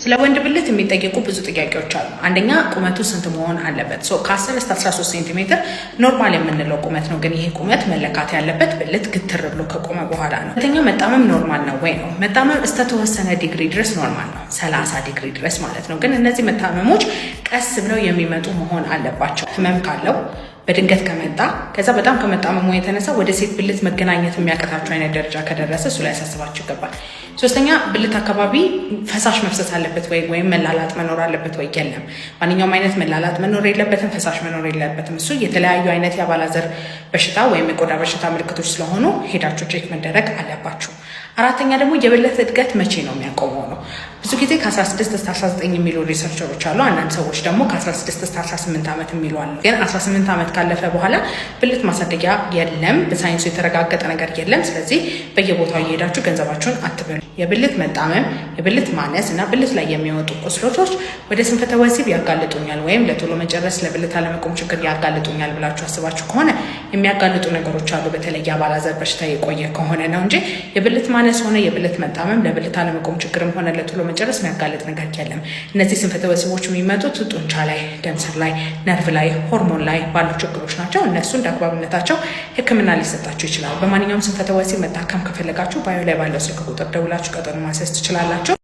ስለ ወንድ ብልት የሚጠየቁ ብዙ ጥያቄዎች አሉ። አንደኛ ቁመቱ ስንት መሆን አለበት? ከ10 እስከ 13 ሴንቲሜትር ኖርማል የምንለው ቁመት ነው። ግን ይሄ ቁመት መለካት ያለበት ብልት ግትር ብሎ ከቆመ በኋላ ነው። ሁለተኛ መጣመም ኖርማል ነው ወይ ነው። መጣመም እስከ ተወሰነ ዲግሪ ድረስ ኖርማል ነው፣ 30 ዲግሪ ድረስ ማለት ነው። ግን እነዚህ መጣመሞች ቀስ ብለው የሚመጡ መሆን አለባቸው። ህመም ካለው በድንገት ከመጣ ከዛ በጣም ከመጣመሙ የተነሳ ወደ ሴት ብልት መገናኘት የሚያቀታቸው አይነት ደረጃ ከደረሰ እሱ ላይ ያሳስባችሁ ይገባል። ሶስተኛ ብልት አካባቢ ፈሳሽ መፍሰስ አለበት ወይም መላላጥ መኖር አለበት ወይ? የለም። ማንኛውም አይነት መላላጥ መኖር የለበትም፣ ፈሳሽ መኖር የለበትም። እሱ የተለያዩ አይነት የአባላዘር በሽታ ወይም የቆዳ በሽታ ምልክቶች ስለሆኑ ሄዳችሁ ቼክ መደረግ አለባችሁ። አራተኛ ደግሞ የብልት እድገት መቼ ነው የሚያቆመው ነው። ብዙ ጊዜ ከ16 እስከ 19 የሚሉ ሪሰርቸሮች አሉ። አንዳንድ ሰዎች ደግሞ ከ16 እስከ 18 ዓመት የሚሉ አሉ። ግን 18 ዓመት ካለፈ በኋላ ብልት ማሳደጊያ የለም፣ በሳይንሱ የተረጋገጠ ነገር የለም። ስለዚህ በየቦታው እየሄዳችሁ ገንዘባችሁን አትበሉ። የብልት መጣመም፣ የብልት ማነስ እና ብልት ላይ የሚወጡ ቁስሎች ወደ ስንፈተ ወሲብ ያጋልጡኛል ወይም ለቶሎ መጨረስ ለብልት አለመቆም ችግር ያጋልጡኛል ብላችሁ አስባችሁ ከሆነ የሚያጋልጡ ነገሮች አሉ። በተለይ የአባላዘር በሽታ የቆየ ከሆነ ነው እንጂ የብልት ማነስ ሆነ የብልት መጣመም ለብልት አለመቆም ችግርም ሆነ ለቶሎ መጨረስ የሚያጋልጥ ነገር የለም። እነዚህ ስንፈተ ወሲቦች የሚመጡት ጡንቻ ላይ፣ ደም ስር ላይ፣ ነርቭ ላይ፣ ሆርሞን ላይ ባሉ ችግሮች ናቸው። እነሱ እንደ አግባብነታቸው ሕክምና ሊሰጣቸው ይችላል። በማንኛውም ስንፈተ ወሲብ መታከም ከፈለጋችሁ ባዮ ላይ ባለው ስልክ ቁጥር ደውላችሁ ቀጠሮ ማስያዝ ትችላላችሁ።